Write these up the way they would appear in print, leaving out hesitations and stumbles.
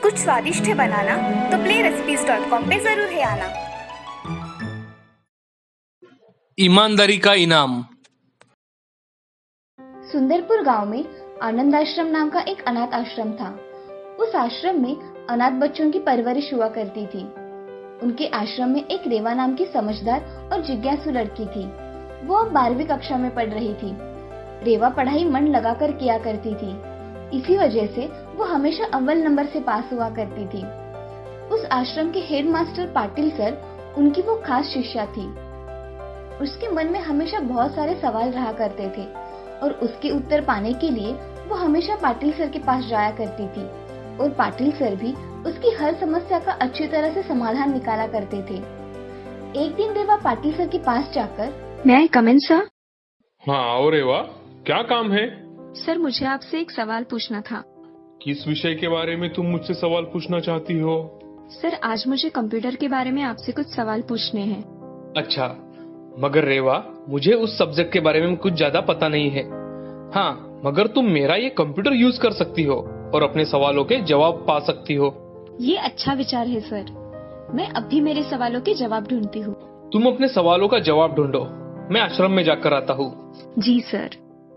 कुछ स्वादिष्ट है बनाना तो playrecipes.com पे जरूर है आना। ईमानदारी का इनाम। सुंदरपुर गांव में आनंद आश्रम नाम का एक अनाथ आश्रम था। उस आश्रम में अनाथ बच्चों की परवरिश हुआ करती थी। उनके आश्रम में एक रेवा नाम की समझदार और जिज्ञासु लड़की थी। वो अब 12वीं कक्षा में पढ़ रही थी। रेवा पढ़ाई मन लगाकर किया करती थी। इसी वजह से वो हमेशा अव्वल नंबर से पास हुआ करती थी। उस आश्रम के हेडमास्टर पाटिल सर उनकी वो खास शिष्या थी। उसके मन में हमेशा बहुत सारे सवाल रहा करते थे और उसके उत्तर पाने के लिए वो हमेशा पाटिल सर के पास जाया करती थी और पाटिल सर भी उसकी हर समस्या का अच्छी तरह से समाधान निकाला करते थे। एक दिन रेवा पाटिल सर के पास जाकर, मैं आई कम इन सर? हाँ आओ रेवा, क्या काम है? सर मुझे आपसे एक सवाल पूछना था। किस विषय के बारे में तुम मुझसे सवाल पूछना चाहती हो? सर आज मुझे कंप्यूटर के बारे में आपसे कुछ सवाल पूछने हैं। अच्छा, मगर रेवा मुझे उस सब्जेक्ट के बारे में कुछ ज्यादा पता नहीं है। हाँ, मगर तुम मेरा ये कंप्यूटर यूज कर सकती हो और अपने सवालों के जवाब पा सकती हो। ये अच्छा विचार है सर। मैं अब भी मेरे सवालों के जवाब ढूंढती हूँ। तुम अपने सवालों का जवाब ढूंढो, मैं आश्रम में जाकर आता हूँ। जी सर।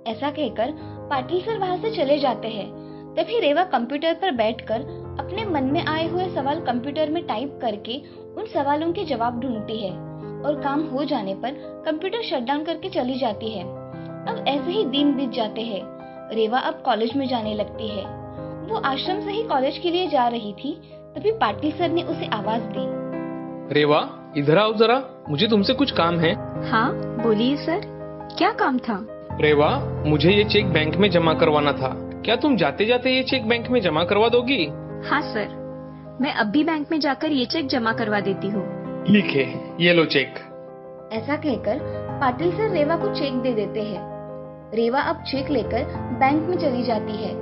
ऐसा कहकर पाटिल सर वहाँ से चले जाते हैं। तभी रेवा कंप्यूटर पर बैठकर अपने मन में आए हुए सवाल कंप्यूटर में टाइप करके उन सवालों के जवाब ढूंढती है और काम हो जाने पर कंप्यूटर शटडाउन करके चली जाती है। अब ऐसे ही दिन बीत जाते हैं। रेवा अब कॉलेज में जाने लगती है। वो आश्रम से ही कॉलेज के लिए जा रही थी, तभी पाटिल सर ने उसे आवाज दी। रेवा इधर आओ जरा, मुझे तुमसे कुछ काम है। हाँ बोलिए सर, क्या काम था? रेवा मुझे ये चेक बैंक में जमा करवाना था। क्या तुम जाते जाते ये चेक बैंक में जमा करवा दोगी? हाँ सर, मैं अब भी बैंक में जाकर ये चेक जमा करवा देती हूँ। ठीक है, ये लो चेक। ऐसा कहकर पाटिल सर रेवा को चेक दे देते हैं। रेवा अब चेक लेकर बैंक में चली जाती है।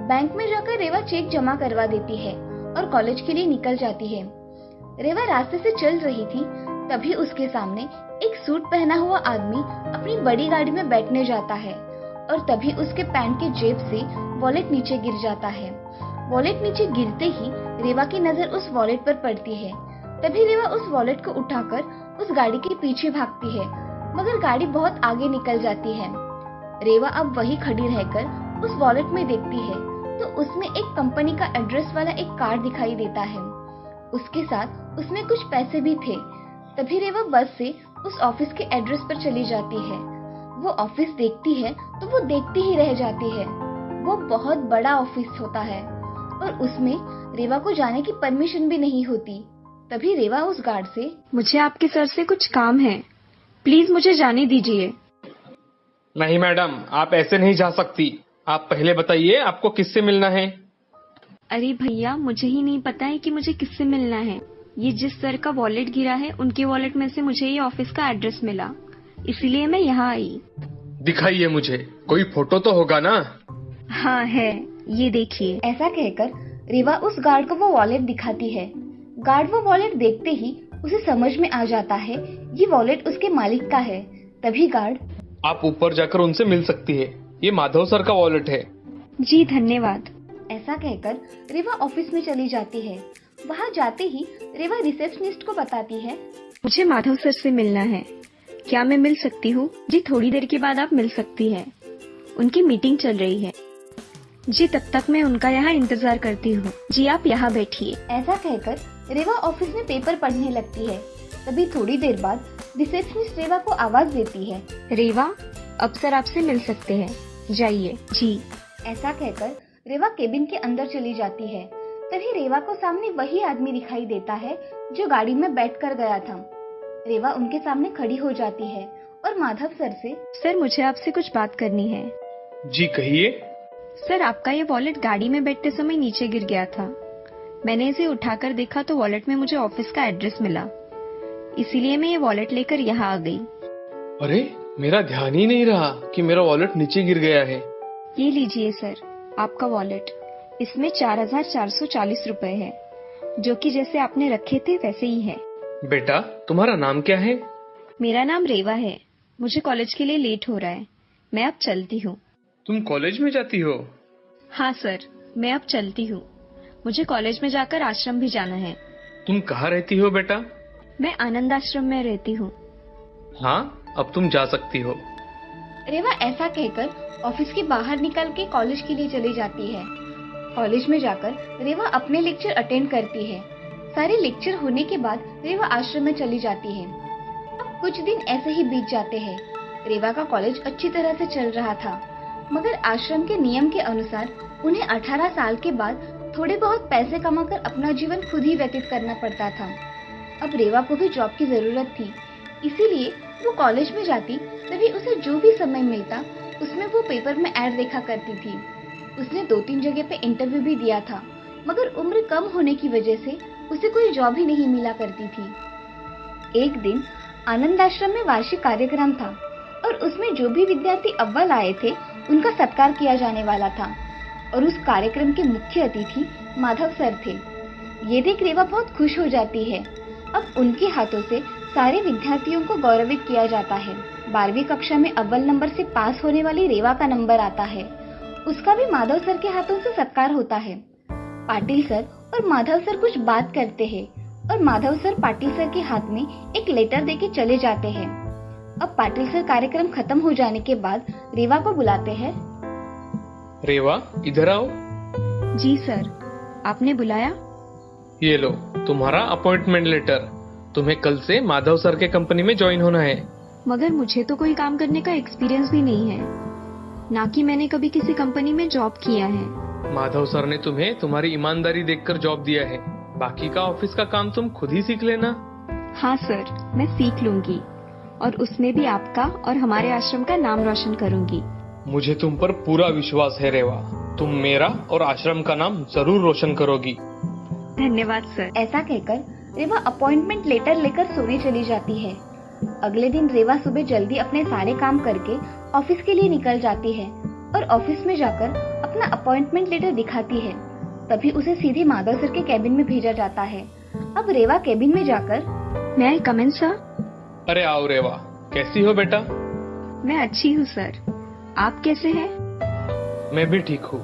बैंक में जाकर रेवा चेक जमा करवा देती है और कॉलेज के लिए निकल जाती है। रेवा रास्ते से चल रही थी, तभी उसके सामने एक सूट पहना हुआ आदमी अपनी बड़ी गाड़ी में बैठने जाता है और तभी उसके पैंट के जेब से वॉलेट नीचे गिर जाता है। वॉलेट नीचे गिरते ही रेवा की नजर उस वॉलेट पर पड़ती है। तभी रेवा उस वॉलेट को उठाकर उस गाड़ी के पीछे भागती है, मगर गाड़ी बहुत आगे निकल जाती है। रेवा अब वही खड़ी रहकर उस वॉलेट में देखती है तो उसमें एक कंपनी का एड्रेस वाला एक कार्ड दिखाई देता है। उसके साथ उसमें कुछ पैसे भी थे। तभी रेवा बस से उस ऑफिस के एड्रेस पर चली जाती है। वो ऑफिस देखती है तो वो देखती ही रह जाती है। वो बहुत बड़ा ऑफिस होता है और उसमें रेवा को जाने की परमिशन भी नहीं होती। तभी रेवा उस गार्ड से, मुझे आपके सर से कुछ काम है, प्लीज मुझे जाने दीजिए। नहीं मैडम, आप ऐसे नहीं जा सकती। आप पहले बताइए आपको किससे मिलना है? अरे भैया, मुझे ही नहीं पता है कि मुझे किससे मिलना है। ये जिस सर का वॉलेट गिरा है उनके वॉलेट में से मुझे ये ऑफिस का एड्रेस मिला, इसीलिए मैं यहाँ आई। दिखाइए मुझे, कोई फोटो तो होगा ना? हाँ है, ये देखिए। ऐसा कहकर रेवा उस गार्ड को वो वॉलेट दिखाती है। गार्ड वो वॉलेट देखते ही उसे समझ में आ जाता है ये वॉलेट उसके मालिक का है। तभी गार्ड, आप ऊपर जाकर उनसे मिल सकती है, ये माधव सर का वॉलेट है। जी धन्यवाद। ऐसा कहकर रेवा ऑफिस में चली जाती है। वहाँ जाते ही रेवा रिसेप्शनिस्ट को बताती है, मुझे माधव सर से मिलना है, क्या मैं मिल सकती हूँ? जी थोड़ी देर के बाद आप मिल सकती हैं, उनकी मीटिंग चल रही है। जी तब तक मैं उनका यहाँ इंतजार करती हूँ। जी आप यहाँ बैठिए। ऐसा कहकर रेवा ऑफिस में पेपर पढ़ने लगती है। तभी थोड़ी देर बाद रिसेप्शनिस्ट रेवा को आवाज देती है, रेवा अब सर आपसे मिल सकते हैं, जाइए। जी। ऐसा कहकर रेवा केबिन के अंदर चली जाती है। तभी रेवा को सामने वही आदमी दिखाई देता है जो गाड़ी में बैठकर गया था। रेवा उनके सामने खड़ी हो जाती है और माधव सर से, सर मुझे आपसे कुछ बात करनी है। जी कहिए। सर आपका ये वॉलेट गाड़ी में बैठते समय नीचे गिर गया था। मैंने इसे उठाकर देखा तो वॉलेट में मुझे ऑफिस का एड्रेस मिला, इसीलिए मैं ये वॉलेट लेकर यहाँ आ गई। अरे मेरा ध्यान ही नहीं रहा कि मेरा वॉलेट नीचे गिर गया है। ये लीजिए सर आपका वॉलेट, इसमें 4,440 रुपए है, जो कि जैसे आपने रखे थे वैसे ही है। बेटा तुम्हारा नाम क्या है? मेरा नाम रेवा है। मुझे कॉलेज के लिए लेट हो रहा है, मैं अब चलती हूँ। तुम कॉलेज में जाती हो? हाँ सर, मैं अब चलती हूँ। मुझे कॉलेज में जाकर आश्रम भी जाना है। तुम कहाँ रहती हो बेटा? मैं आनंद आश्रम में रहती हूँ। हाँ, अब तुम जा सकती हो। रेवा ऐसा कहकर ऑफिस के बाहर निकल के कॉलेज के लिए चली जाती है। कॉलेज में जाकर रेवा अपने लेक्चर अटेंड करती है। सारे लेक्चर होने के बाद रेवा आश्रम में चली जाती है। अब कुछ दिन ऐसे ही बीत जाते हैं। रेवा का कॉलेज अच्छी तरह से चल रहा था, मगर आश्रम के नियम के अनुसार उन्हें 18 साल के बाद थोड़े बहुत पैसे कमाकर अपना जीवन खुद ही व्यतीत करना पड़ता था। अब रेवा को भी जॉब की जरूरत थी, इसीलिए वो कॉलेज में जाती तभी उसे जो भी समय मिलता उसमें वो पेपर में ऐड देखा करती थी। उसने 2-3 जगह पे इंटरव्यू भी दिया था, मगर उम्र कम होने की वजह से उसे कोई जॉब ही नहीं मिला करती थी। एक दिन आनंद आश्रम में वार्षिक कार्यक्रम था और उसमें जो भी विद्यार्थी अव्वल आए थे उनका सत्कार किया जाने वाला था और उस कार्यक्रम के मुख्य अतिथि माधव सर थे। ये देख रेवा बहुत खुश हो जाती है। अब उनके हाथों से सारे विद्यार्थियों को गौरवित किया जाता है। 12वीं कक्षा में अव्वल नंबर से पास होने वाली रेवा का नंबर आता है। उसका भी माधव सर के हाथों से सत्कार होता है। पाटिल सर और माधव सर कुछ बात करते हैं और माधव सर पाटिल सर के हाथ में एक लेटर देके चले जाते हैं। अब पाटिल सर कार्यक्रम खत्म हो जाने के बाद रेवा को बुलाते हैं। रेवा, इधर आओ। जी सर, आपने बुलाया? ये लो तुम्हारा अपॉइंटमेंट लेटर। तुम्हें कल से माधव सर के कंपनी में ज्वाइन होना है। मगर मुझे तो कोई काम करने का एक्सपीरियंस भी नहीं है, ना कि मैंने कभी किसी कंपनी में जॉब किया है। माधव सर ने तुम्हें तुम्हारी ईमानदारी देखकर जॉब दिया है। बाकी का ऑफिस का काम तुम खुद ही सीख लेना। हाँ सर, मैं सीख लूंगी और उसमें भी आपका और हमारे आश्रम का नाम रोशन करूंगी। मुझे तुम पर पूरा विश्वास है रेवा। तुम मेरा और आश्रम का नाम जरूर रोशन करोगी। धन्यवाद सर। ऐसा कहकर रेवा अपॉइंटमेंट लेटर लेकर सोने चली जाती है। अगले दिन रेवा सुबह जल्दी अपने सारे काम करके ऑफिस के लिए निकल जाती है और ऑफिस में जाकर अपना अपॉइंटमेंट लेटर दिखाती है। तभी उसे सीधे माधव सर के कैबिन में भेजा जाता है। अब रेवा कैबिन में जाकर, मैं आई कम इन सर? अरे आओ रेवा, कैसी हो बेटा? मैं अच्छी हूँ सर, आप कैसे हैं? मैं भी ठीक हूँ।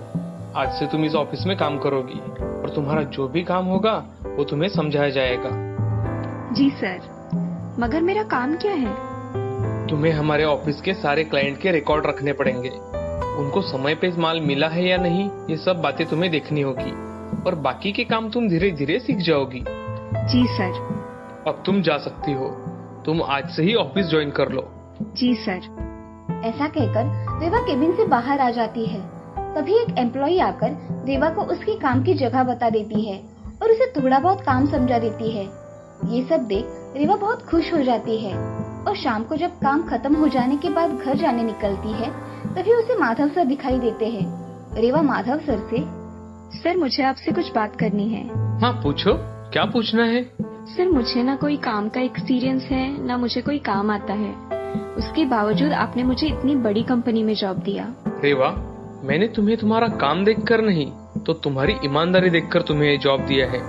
आज से तुम इस ऑफिस में काम करोगी और तुम्हारा जो भी काम होगा वो तुम्हें समझाया जाएगा। जी सर, मगर मेरा काम क्या है? तुम्हें हमारे ऑफिस के सारे क्लाइंट के रिकॉर्ड रखने पड़ेंगे। उनको समय पे माल मिला है या नहीं, ये सब बातें तुम्हें देखनी होगी और बाकी के काम तुम धीरे धीरे सीख जाओगी। जी सर। अब तुम जा सकती हो। तुम आज से ही ऑफिस ज्वाइन कर लो। जी सर। ऐसा कहकर रेवा केबिन से बाहर आ जाती है। तभी एक एम्प्लॉई आकर रेवा को उसकी काम की जगह बता देती है और उसे थोड़ा बहुत काम समझा देती है। ये सब देख रेवा बहुत खुश हो जाती है और शाम को जब काम खत्म हो जाने के बाद घर जाने निकलती है तभी उसे माधव सर दिखाई देते हैं। रेवा माधव सर से, सर मुझे आपसे कुछ बात करनी है। हाँ पूछो, क्या पूछना है? सर मुझे ना कोई काम का एक्सपीरियंस है, ना मुझे कोई काम आता है। उसके बावजूद आपने मुझे इतनी बड़ी कंपनी में जॉब दिया। रेवा, मैंने तुम्हें तुम्हारा काम देखकर नहीं तो तुम्हारी ईमानदारी देखकर तुम्हें ये जॉब दिया है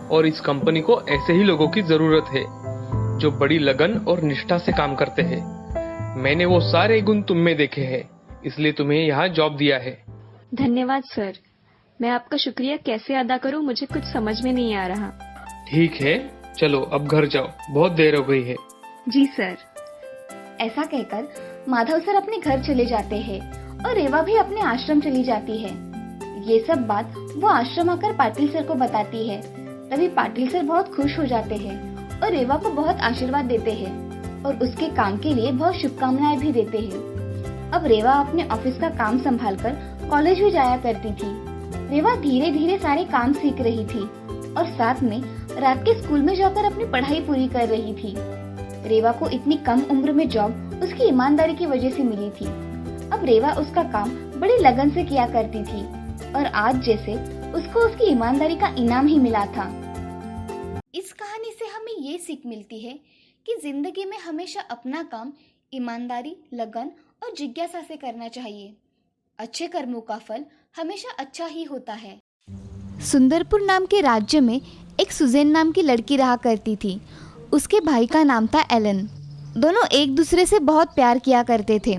और इस कंपनी को ऐसे ही लोगों की जरूरत है जो बड़ी लगन और निष्ठा से काम करते हैं। मैंने वो सारे गुण तुम में देखे हैं, इसलिए तुम्हें यहाँ जॉब दिया है। धन्यवाद सर। मैं आपका शुक्रिया कैसे अदा करूँ, मुझे कुछ समझ में नहीं आ रहा। ठीक है, चलो अब घर जाओ, बहुत देर हो गई है। जी सर। ऐसा कहकर माधव सर अपने घर चले जाते हैं और रेवा भी अपने आश्रम चली जाती है। ये सब बात वो आश्रम आकर पाटिल सर को बताती है। तभी पाटिल सर बहुत खुश हो जाते हैं और रेवा को बहुत आशीर्वाद देते हैं और उसके काम के लिए बहुत शुभकामनाएं भी देते हैं। अब रेवा अपने ऑफिस का काम संभालकर कॉलेज भी जाया करती थी। रेवा धीरे धीरे सारे काम सीख रही थी और साथ में रात के स्कूल में जाकर अपनी पढ़ाई पूरी कर रही थी। रेवा को इतनी कम उम्र में जॉब उसकी ईमानदारी की वजह से मिली थी। अब रेवा उसका काम बड़ी लगन से किया करती थी और आज जैसे उसको उसकी ईमानदारी का इनाम ही मिला था। इस कहानी से हमें ये सीख मिलती है कि जिंदगी में हमेशा अपना काम ईमानदारी, लगन और जिज्ञासा से करना चाहिए। अच्छे कर्मों का फल हमेशा अच्छा ही होता है। सुंदरपुर नाम के राज्य में एक सुजैन नाम की लड़की रहा करती थी। उसके भाई का नाम था एलन। दोनों एक दूसरे से बहुत प्यार किया करते थे।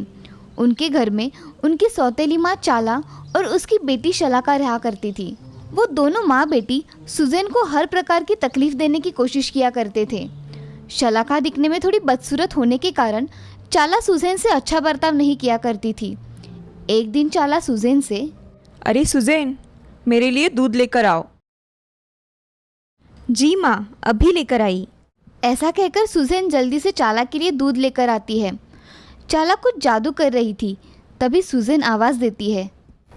उनके घर में उनकी सौतेली माँ चाला और उसकी बेटी शलाका रहा करती थी। वो दोनों माँ बेटी सुजैन को हर प्रकार की तकलीफ देने की कोशिश किया करते थे। शलाका दिखने में थोड़ी बदसूरत होने के कारण चाला सुजैन से अच्छा बर्ताव नहीं किया करती थी। एक दिन चाला सुजैन से, अरे सुजैन, मेरे लिए दूध लेकर आओ। जी माँ, अभी लेकर आई। ऐसा कहकर सुजैन जल्दी से चाला के लिए दूध लेकर आती है। चाला कुछ जादू कर रही थी। तभी सुजैन आवाज़ देती है,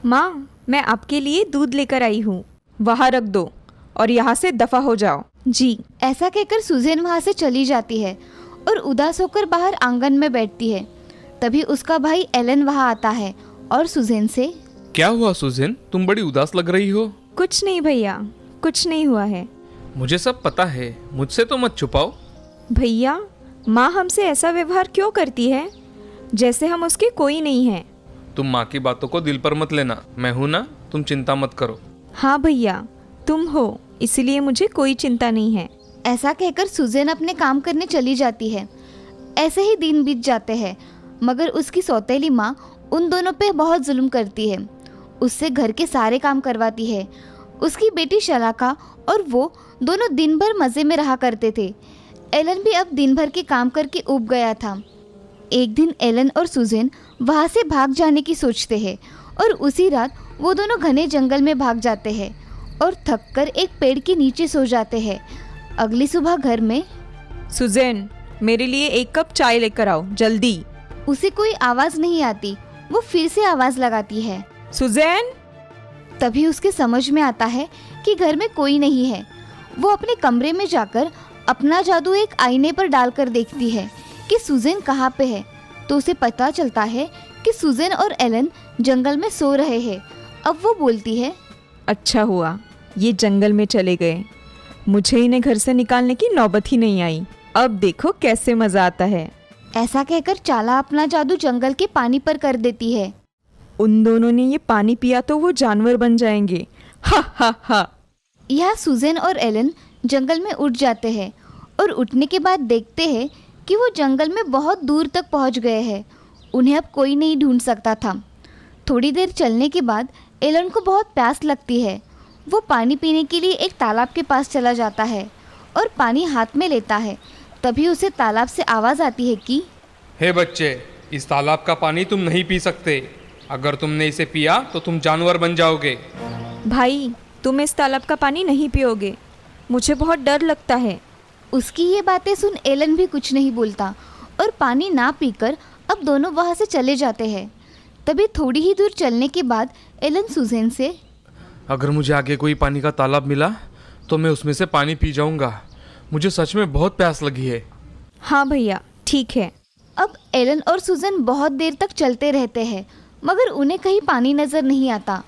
माँ, मैं आपके लिए दूध लेकर आई हूँ, वहाँ रख दो और यहाँ से दफ़ा हो जाओ। जी। ऐसा कहकर सुजैन वहाँ से चली जाती है और उदास होकर बाहर आंगन में बैठती है। तभी उसका भाई एलन वहाँ आता है और सुजैन से, क्या हुआ सुजैन, तुम बड़ी उदास लग रही हो। कुछ नहीं भैया, कुछ नहीं हुआ है। मुझे सब पता है, मुझसे तो मत छुपाओ। भैया, माँ हमसे ऐसा व्यवहार क्यों करती है, जैसे हम उसके कोई नहीं हैं। तुम माँ की बातों को दिल पर मत लेना, मैं हूँ ना, तुम चिंता मत करो। हाँ भैया, तुम हो, इसलिए मुझे कोई चिंता नहीं है। ऐसा कहकर सुजैन अपने काम करने चली जाती है। ऐसे ही दिन बीत जाते हैं, मगर उसकी सौतेली माँ उन दोनों पे बहुत जुल्म करती है। उससे घर के सारे काम करवाती है। उसकी बेटी शलाका और वो दोनों दिन भर मज़े में रहा करते थे। एलन भी अब दिन भर के काम करके ऊब गया था। एक दिन एलन और सुजैन वहाँ से भाग जाने की सोचते हैं और उसी रात वो दोनों घने जंगल में भाग जाते हैं और थककर एक पेड़ के नीचे सो जाते हैं। अगली सुबह घर में, सुजैन, मेरे लिए 1 कप चाय लेकर आओ, जल्दी। उसे कोई आवाज़ नहीं आती। वो फिर से आवाज़ लगाती है, सुजैन। तभी उसके समझ में आता है कि घर में कोई नहीं है। वो अपने कमरे में जाकर अपना जादू एक आईने पर डालकर देखती है कि सुजैन कहाँ पे है। तो उसे पता चलता है कि सुजैन और एलन जंगल में सो रहे हैं। अब वो बोलती है, अच्छा हुआ ये जंगल में चले गए, मुझे इन्हें घर से निकालने की नौबत ही नहीं आई। अब देखो कैसे मज़ा आता है। ऐसा कहकर चाला अपना जादू जंगल के पानी पर कर देती है। उन दोनों ने ये पानी पिया तो वो जानवर बन जाएंगे। हा हा हा। यह सुजैन और एलन जंगल में उठ जाते हैं और उठने के बाद देखते हैं कि वो जंगल में बहुत दूर तक पहुंच गए हैं। उन्हें अब कोई नहीं ढूंढ सकता था। थोड़ी देर चलने के बाद एलन को बहुत प्यास लगती है। वो पानी पीने के लिए एक तालाब के पास चला जाता है और पानी हाथ में लेता है। तभी उसे तालाब से आवाज़ आती है कि, हे बच्चे, इस तालाब का पानी तुम नहीं पी सकते। अगर तुमने इसे पिया तो तुम जानवर बन जाओगे। भाई, तुम इस तालाब का पानी नहीं पियोगे, मुझे बहुत डर लगता है। उसकी ये बातें सुन एलन भी कुछ नहीं बोलता और पानी ना पीकर अब दोनों वहाँ से चले जाते हैं। तभी थोड़ी ही दूर चलने के बाद एलन सुजैन से, अगर मुझे आगे कोई पानी का तालाब मिला तो मैं उसमें से पानी पी जाऊंगा। मुझे सच में बहुत प्यास लगी है। हाँ भैया, ठीक है। अब एलन और सुजैन बहुत देर तक चलते रहते हैं, मगर उन्हें कहीं पानी नज़र नहीं आता।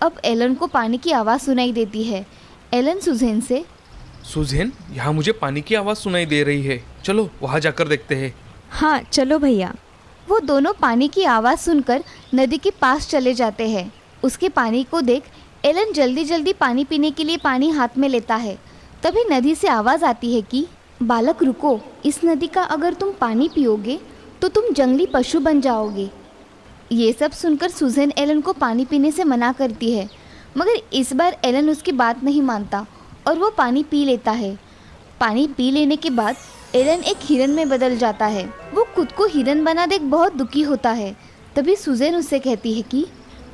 अब एलन को पानी की आवाज़ सुनाई देती है। एलन सुजैन से, सुजैन, यहाँ मुझे पानी की आवाज़ सुनाई दे रही है, चलो वहाँ जाकर देखते हैं। हाँ चलो भैया। वो दोनों पानी की आवाज़ सुनकर नदी के पास चले जाते हैं। उसके पानी को देख एलन जल्दी जल्दी पानी पीने के लिए पानी हाथ में लेता है। तभी नदी से आवाज़ आती है कि, बालक रुको, इस नदी का अगर तुम पानी पियोगे तो तुम जंगली पशु बन जाओगे। ये सब सुनकर सुजैन एलन को पानी पीने से मना करती है, मगर इस बार एलन उसकी बात नहीं मानता और वो पानी पी लेता है। पानी पी लेने के बाद एलन एक हिरन में बदल जाता है। वो खुद को हिरन बना देख बहुत दुखी होता है। तभी सुजैन उससे कहती है कि,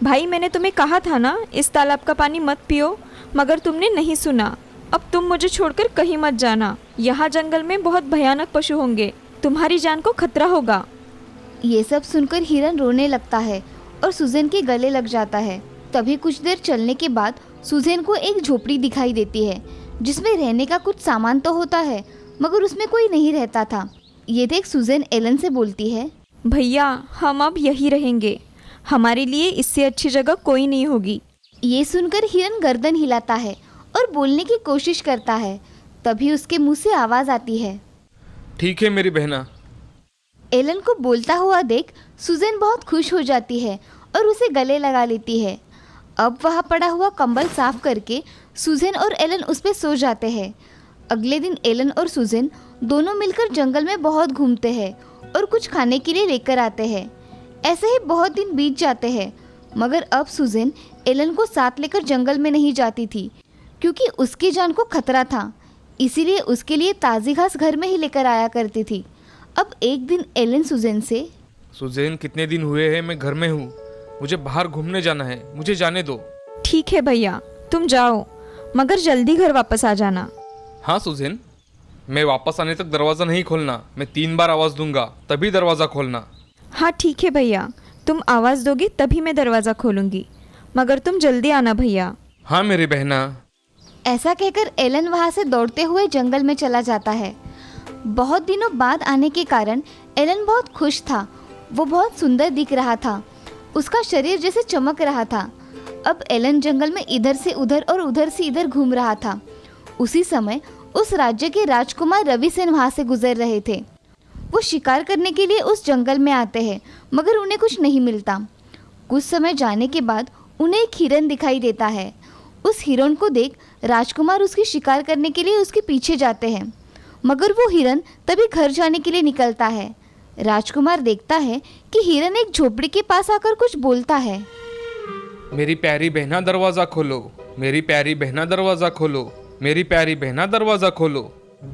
भाई, मैंने तुम्हें कहा था ना इस तालाब का पानी मत पियो, मगर तुमने नहीं सुना। अब तुम मुझे छोड़कर कहीं मत जाना। यहाँ जंगल में बहुत भयानक पशु होंगे, तुम्हारी जान को खतरा होगा। ये सब सुनकर हिरन रोने लगता है और सुजैन के गले लग जाता है। तभी कुछ देर चलने के बाद सुजैन को एक झोपड़ी दिखाई देती है, जिसमें रहने का कुछ सामान तो होता है, मगर उसमें कोई नहीं रहता था। ये देख सुजैन एलन से बोलती है, भैया, हम अब यहीं रहेंगे, हमारे लिए इससे अच्छी जगह कोई नहीं होगी। ये सुनकर हिरन गर्दन हिलाता है और बोलने की कोशिश करता है। तभी उसके मुंह से आवाज़ आती है, ठीक है मेरी बहना। एलन को बोलता हुआ देख सुजैन बहुत खुश हो जाती है और उसे गले लगा लेती है। अब वहाँ पड़ा हुआ कंबल साफ करके सुजैन और एलन उस पर सो जाते हैं। अगले दिन एलन और सुजैन दोनों मिलकर जंगल में बहुत घूमते हैं और कुछ खाने के लिए लेकर आते हैं। ऐसे ही बहुत दिन बीत जाते हैं, मगर अब सुजैन एलन को साथ लेकर जंगल में नहीं जाती थी, क्योंकि उसकी जान को खतरा था। इसीलिए उसके लिए ताज़ी घास घर में ही लेकर आया करती थी। अब एक दिन एलन सुजैन से, सुजैन, कितने दिन हुए हैं मैं घर में हूँ, मुझे बाहर घूमने जाना है, मुझे जाने दो। ठीक है भैया, तुम जाओ, मगर जल्दी घर वापस आ जाना। हाँ सुजैन, मैं वापस आने तक दरवाज़ा नहीं खोलना। मैं 3 बार आवाज़ दूंगा तभी दरवाज़ा खोलना। हाँ ठीक है भैया, तुम आवाज़ दोगी तभी मैं दरवाज़ा खोलूँगी, मगर तुम जल्दी आना भैया। हाँ मेरी बहना। ऐसा कहकर एलन वहाँ से दौड़ते हुए जंगल में चला जाता है। बहुत दिनों बाद आने के कारण एलन बहुत खुश था। वो बहुत सुंदर दिख रहा था, उसका शरीर जैसे चमक रहा था। अब एलन जंगल में इधर से उधर और उधर से इधर घूम रहा था। उसी समय उस राज्य के राजकुमार रविसेन वहाँ से गुजर रहे थे। वो शिकार करने के लिए उस जंगल में आते हैं, मगर उन्हें कुछ नहीं मिलता। कुछ समय जाने के बाद उन्हें एक हिरन दिखाई देता है। उस हिरन को देख राजकुमार उसकी शिकार करने के लिए उसके पीछे जाते हैं, मगर वो हिरन तभी घर जाने के लिए निकलता है। राजकुमार देखता है कि हिरन एक झोपड़ी के पास आकर कुछ बोलता है। मेरी प्यारी बहना दरवाज़ा खोलो, मेरी प्यारी बहना दरवाज़ा खोलो, मेरी प्यारी बहना दरवाज़ा खोलो।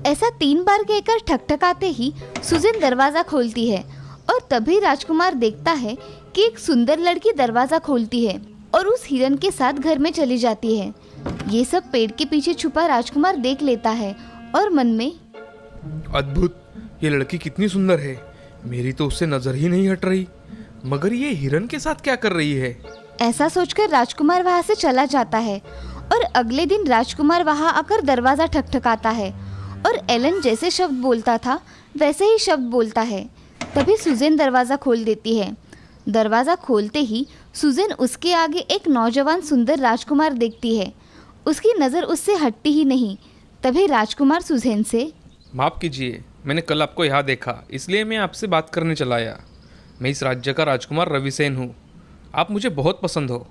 ऐसा 3 बार कहकर ठकठकाते ही सुजैन दरवाज़ा खोलती है, और तभी राजकुमार देखता है कि एक सुंदर लड़की दरवाज़ा खोलती है और उस हिरन के साथ घर में चली जाती है। ये सब पेड़ के पीछे छुपा राजकुमार देख लेता है और मन में, अद्भुत, ये लड़की कितनी सुंदर है, मेरी तो उससे नज़र ही नहीं हट रही, मगर ये हिरन के साथ क्या कर रही है। ऐसा सोचकर राजकुमार वहाँ से चला जाता है। और अगले दिन राजकुमार वहाँ आकर दरवाज़ा ठकठकाता है और एलन जैसे शब्द बोलता था वैसे ही शब्द बोलता है। तभी सुजैन दरवाज़ा खोल देती है। दरवाज़ा खोलते ही सुजैन उसके आगे एक नौजवान सुंदर राजकुमार देखती है। उसकी नज़र उससे हटती ही नहीं। तभी राजकुमार सुजैन से, माफ़ कीजिए, मैंने कल आपको यहाँ देखा, इसलिए मैं आपसे बात करने चला आया। मैं इस राज्य का राजकुमार रविसेन हूँ, आप मुझे बहुत पसंद हो।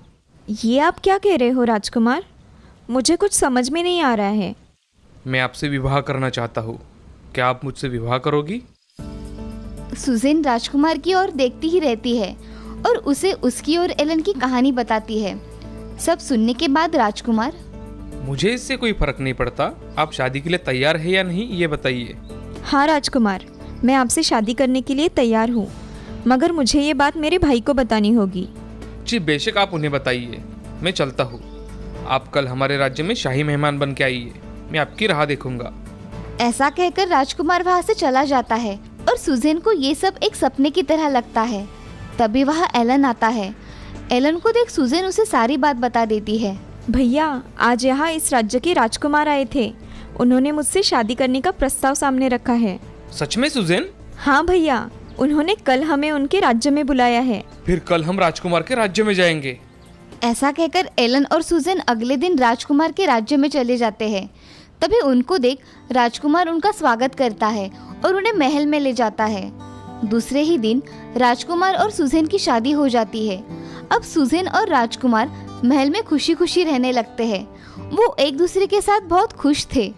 ये आप क्या कह रहे हो राजकुमार? मुझे कुछ समझ में नहीं आ रहा है। मैं आपसे विवाह करना चाहता हूँ, क्या आप मुझसे विवाह करोगी? सुजैन राजकुमार की ओर देखती ही रहती है और उसे उसकी और एलन की कहानी बताती है। सब सुनने के बाद राजकुमार, मुझे इससे कोई फर्क नहीं पड़ता, आप शादी के लिए तैयार है या नहीं ये बताइए। हाँ राजकुमार, मैं आपसे शादी करने के लिए तैयार हूँ, मगर मुझे ये बात मेरे भाई को बतानी होगी। जी बेशक, आप उन्हें बताइए, मैं चलता हूँ। आप कल हमारे राज्य में शाही मेहमान बन के आइए, मैं आपकी राह देखूंगा। ऐसा कहकर राजकुमार वहाँ से चला जाता है और सुजैन को ये सब एक सपने की तरह लगता है। तभी वहाँ एलन आता है। एलन को देख सुजैन उसे सारी बात बता देती है। भैया, आज यहाँ इस राज्य के राजकुमार आए थे, उन्होंने मुझसे शादी करने का प्रस्ताव सामने रखा है। सच में सुजैन? हाँ भैया, उन्होंने कल हमें उनके राज्य में बुलाया है। फिर कल हम राजकुमार के राज्य में जाएंगे। ऐसा कहकर एलन और सुजैन अगले दिन राजकुमार के राज्य में चले जाते हैं। तभी उनको देख राजकुमार उनका स्वागत करता है और उन्हें महल में ले जाता है। दूसरे ही दिन राजकुमार और सुजैन की शादी हो जाती है। अब सुजैन और राजकुमार महल में खुशी खुशी रहने लगते हैं। वो एक दूसरे के साथ बहुत खुश थे।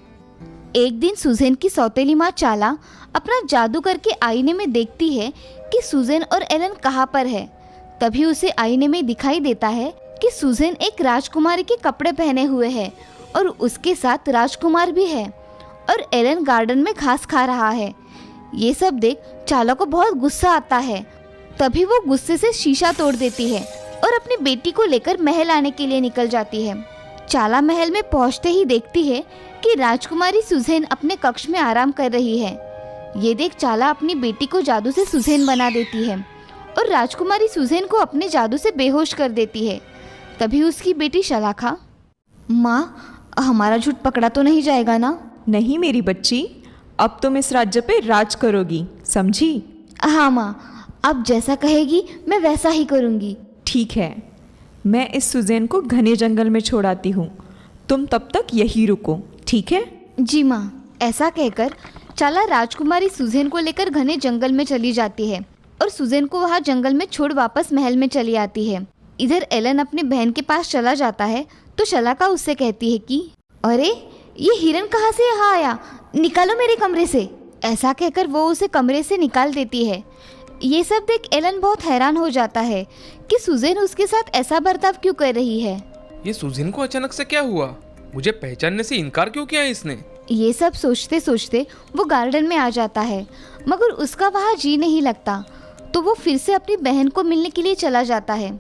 एक दिन सुजैन की सौतेली माँ चाला अपना जादू करके आईने में देखती है कि सुजैन और एलन कहाँ पर है। तभी उसे आईने में दिखाई देता है कि सुजैन एक राजकुमारी के कपड़े पहने हुए है और उसके साथ राजकुमार भी है और एलन गार्डन में घास खा रहा है। ये सब देख चाला को बहुत गुस्सा आता है। तभी वो गुस्से से शीशा तोड़ देती है और अपनी बेटी को लेकर महल आने के लिए निकल जाती है। चाला महल में पहुंचते ही देखती है कि राजकुमारी सुजैन अपने कक्ष में आराम कर रही है। ये देख चाला अपनी बेटी को जादू से सुजैन बना देती है और राजकुमारी सुजैन को अपने जादू से बेहोश कर देती है। तभी उसकी बेटी शलाखा, माँ, हमारा झूठ पकड़ा तो नहीं जाएगा ना? नहीं मेरी बच्ची, अब तुम इस राज्य पे राज करोगी, समझी? हाँ माँ, अब जैसा कहेगी मैं वैसा ही करूँगी। ठीक है, मैं इस सुजैन को घने जंगल में छोड़ आती हूँ, तुम तब तक यही रुको, ठीक है? जी माँ। ऐसा कहकर चाला राजकुमारी सुजैन को लेकर घने जंगल में चली जाती है और सुजैन को वहाँ जंगल में छोड़ वापस महल में चली आती है। इधर एलन अपने बहन के पास चला जाता है तो शलाका उससे कहती है कि अरे, ये हिरन कहाँ से यहाँ आया, निकालो मेरे कमरे से। ऐसा कहकर वो उसे कमरे से निकाल देती है। ये सब देख एलन बहुत हैरान हो जाता है कि सुजेन उसके साथ ऐसा बर्ताव क्यों कर रही है। ये सुजैन को अचानक से क्या हुआ? मुझे पहचानने से इनकार क्यों किया इसने? ये सब सोचते सोचते वो गार्डन में आ जाता है, मगर उसका वहाँ जी नहीं लगता। तो वो फिर से अपनी बहन को मिलने के लिए चला जाता है।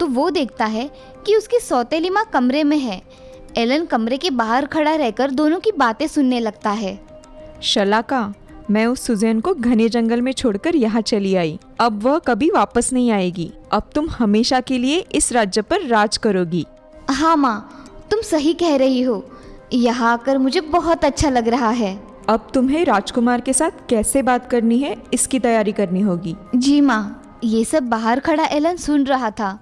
तो वो देखता है कि उसकी सौतेली माँ कमरे में है। एलन कमरे के बाहर खड़ा रहकर दोनों की बातें सुनने लगता है। शलाका, मैं उस सुजैन को घने जंगल में छोड़कर यहाँ चली आई। अब वह कभी वापस नहीं आएगी। अब तुम हमेशा के लिए इस राज्य पर राज करोगी। हाँ माँ, तुम सही कह रही हो। यहाँ आकर मुझे बहुत अच्छा लग रहा है। अब तुम्हें राजकुमार के साथ कैसे बात करनी है इसकी तैयारी करनी होगी। जी माँ। ये सब बाहर खड़ा एलन सुन रहा था।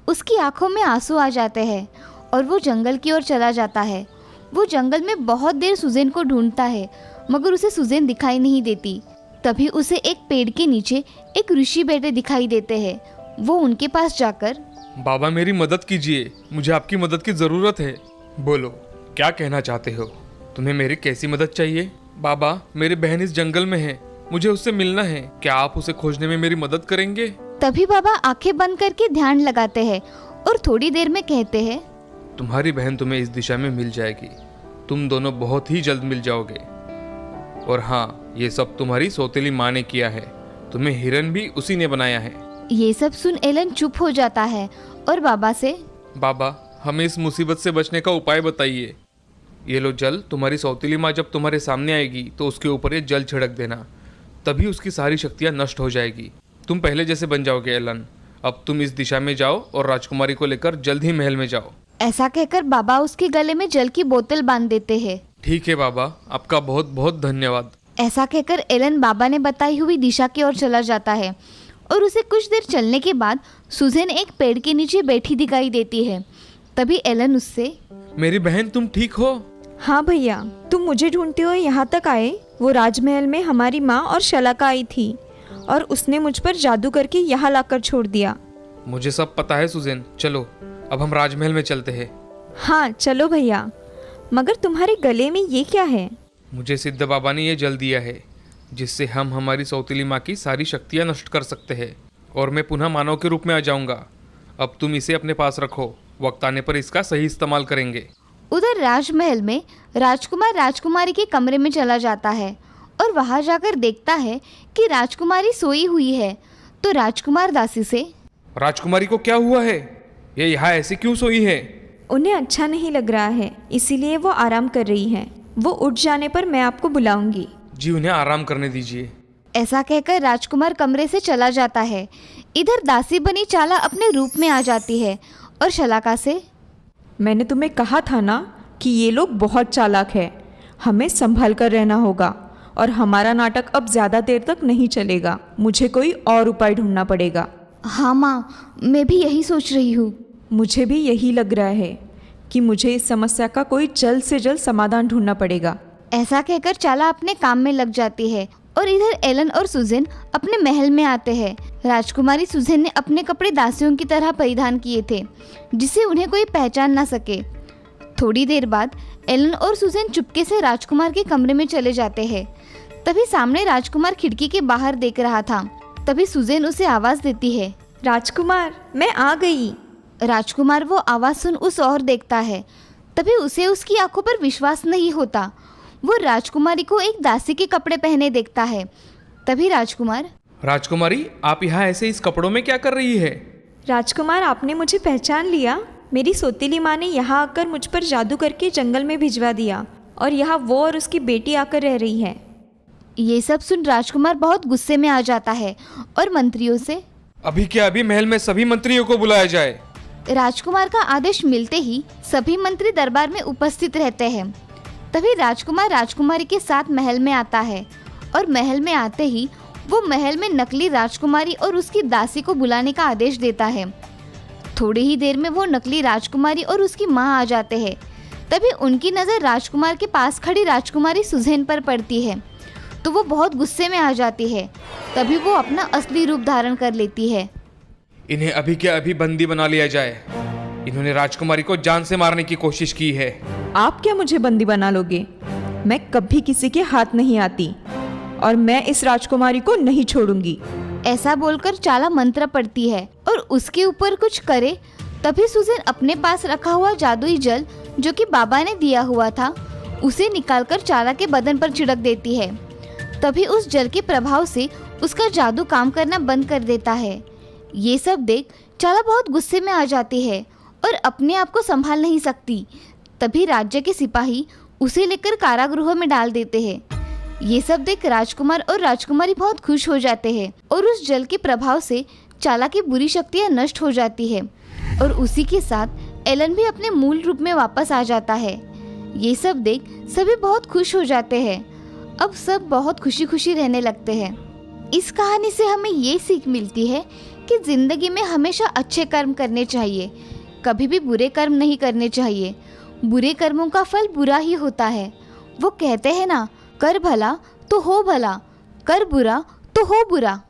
उसकी आंखों में आंसू आ जाते हैं और वो जंगल की ओर चला जाता है। वो जंगल में बहुत देर सुजैन को ढूंढता है, मगर उसे सुजैन दिखाई नहीं देती। तभी उसे एक पेड़ के नीचे एक ऋषि बैठे दिखाई देते हैं। वो उनके पास जाकर, बाबा मेरी मदद कीजिए, मुझे आपकी मदद की जरूरत है। बोलो, क्या कहना चाहते हो? तुम्हें मेरी कैसी मदद चाहिए? बाबा, मेरी बहन इस जंगल में है, मुझे उससे मिलना है। क्या आप उसे खोजने में मेरी मदद करेंगे? तभी बाबा आंखें बंद करके ध्यान लगाते हैं और थोड़ी देर में कहते हैं, तुम्हारी बहन तुम्हें इस दिशा में मिल जाएगी। तुम दोनों बहुत ही जल्द मिल जाओगे। और हाँ, ये सब तुम्हारी सौतेली माँ ने किया है। तुम्हें हिरन भी उसी ने बनाया है। ये सब सुन एलन चुप हो जाता है और बाबा से, बाबा, हमें इस मुसीबत से बचने का उपाय बताइए। ये लो जल, तुम्हारी सौतेली माँ जब तुम्हारे सामने आएगी तो उसके ऊपर ये जल छिड़क देना, तभी उसकी सारी शक्तियाँ नष्ट हो जाएगी। तुम पहले जैसे बन जाओगे एलन। अब तुम इस दिशा में जाओ और राजकुमारी को लेकर जल्द ही महल में जाओ। ऐसा कहकर बाबा उसके गले में जल की बोतल बांध देते हैं। ठीक है बाबा, आपका बहुत बहुत धन्यवाद। ऐसा कहकर एलन बाबा ने बताई हुई दिशा की ओर चला जाता है और उसे कुछ देर चलने के बाद सुजैन एक पेड़ के नीचे बैठी दिखाई देती है। तभी एलन उससे, मेरी बहन, तुम ठीक हो? हाँ भैया, तुम मुझे ढूंढते हुए यहाँ तक आए। वो राजमहल में हमारी माँ और शलाका आई थी और उसने मुझ पर जादू करके यहाँ लाकर छोड़ दिया। मुझे सब पता है सुजैन। चलो अब हम राजमहल में चलते हैं। हाँ चलो भैया, मगर तुम्हारे गले में ये क्या है? मुझे सिद्ध बाबा ने ये जल दिया है, जिससे हम हमारी सौतेली माँ की सारी शक्तियाँ नष्ट कर सकते हैं और मैं पुनः मानव के रूप में आ जाऊँगा। अब तुम इसे अपने पास रखो, वक्त आने पर इसका सही इस्तेमाल करेंगे। उधर राजमहल में राजकुमार राजकुमारी के कमरे में चला जाता है और वहां जाकर देखता है कि राजकुमारी सोई हुई है। तो राजकुमार दासी से, राजकुमारी को क्या हुआ है? ये यहाँ ऐसे क्यों सोई है? उन्हें अच्छा नहीं लग रहा है, इसीलिए वो आराम कर रही हैं। वो उठ जाने पर मैं आपको बुलाऊंगी। जी, उन्हें आराम करने दीजिए। ऐसा कहकर राजकुमार कमरे से चला जाता है। इधर दासी बनी चाला अपने रूप में आ जाती है और शलाका से, मैंने तुम्हें कहा था ना कि ये लोग बहुत चालाक है। हमें संभल कर रहना होगा और हमारा नाटक अब ज़्यादा देर तक नहीं चलेगा। मुझे कोई और उपाय ढूंढना पड़ेगा। हाँ माँ, मैं भी यही सोच रही हूँ। मुझे भी यही लग रहा है कि मुझे इस समस्या का कोई जल्द से जल्द समाधान ढूंढना पड़ेगा। ऐसा कहकर चाला अपने काम में लग जाती है और इधर एलन और सुजैन अपने महल में आते हैं। राजकुमारी सुजैन ने अपने कपड़े दासियों की तरह परिधान किए थे, जिससे उन्हें कोई पहचान ना सके। थोड़ी देर बाद एलन और सुजैन चुपके से राजकुमार के कमरे में चले जाते हैं। तभी सामने राजकुमार खिड़की के बाहर देख रहा था। तभी सुजैन उसे आवाज देती है, राजकुमार, मैं आ गई। राजकुमार वो आवाज सुन उस ओर देखता है। तभी उसे उसकी आंखों पर विश्वास नहीं होता। वो राजकुमारी को एक दासी के कपड़े पहने देखता है। तभी राजकुमार, राजकुमारी, आप यहाँ ऐसे इस कपड़ों में क्या कर रही है? राजकुमार, आपने मुझे पहचान लिया। मेरी सौतेली माँ ने यहाँ आकर मुझ पर जादू करके जंगल में भिजवा दिया और यहाँ वो और उसकी बेटी आकर रह रही है। ये सब सुन राजकुमार बहुत गुस्से में आ जाता है और मंत्रियों से, अभी क्या अभी महल में सभी मंत्रियों को बुलाया जाए। राजकुमार का आदेश मिलते ही सभी मंत्री दरबार में उपस्थित रहते हैं। तभी राजकुमार राजकुमारी के साथ महल में आता है और महल में आते ही वो महल में नकली राजकुमारी और उसकी दासी को बुलाने का आदेश देता है। थोड़ी ही देर में वो नकली राजकुमारी और उसकी माँ आ जाते हैं। तभी उनकी नज़र राजकुमार के पास खड़ी राजकुमारी सुजैन पर पड़ती है, तो वो बहुत गुस्से में आ जाती है। तभी वो अपना असली रूप धारण कर लेती है। इन्हें अभी क्या अभी बंदी बना लिया जाए। इन्होंने राजकुमारी को जान से मारने की कोशिश की है। आप क्या मुझे बंदी बना लोगे? मैं कभी किसी के हाथ नहीं आती और मैं इस राजकुमारी को नहीं छोड़ूंगी। ऐसा बोलकर चाला मंत्र पढ़ती है और उसके ऊपर कुछ करे। तभी सुजैन अपने पास रखा हुआ जादुई जल जो कि बाबा ने दिया हुआ था उसे निकालकर चाला के बदन पर छिड़क देती है। तभी उस जल के प्रभाव से उसका जादू काम करना बंद कर देता है। ये सब देख चाला बहुत गुस्से में आ जाती है और अपने आप को संभाल नहीं सकती। तभी राज्य के सिपाही उसे लेकर कारागृह में डाल देते हैं। ये सब देख राजकुमार और राजकुमारी बहुत खुश हो जाते हैं और उस जल के प्रभाव से चाला की बुरी शक्तियाँ नष्ट हो जाती है और उसी के साथ एलन भी अपने मूल रूप में वापस आ जाता है। ये सब देख सभी बहुत खुश हो जाते हैं। अब सब बहुत खुशी खुशी रहने लगते हैं। इस कहानी से हमें ये सीख मिलती है कि जिंदगी में हमेशा अच्छे कर्म करने चाहिए, कभी भी बुरे कर्म नहीं करने चाहिए। बुरे कर्मों का फल बुरा ही होता है। वो कहते हैं ना, कर भला तो हो भला, कर बुरा तो हो बुरा।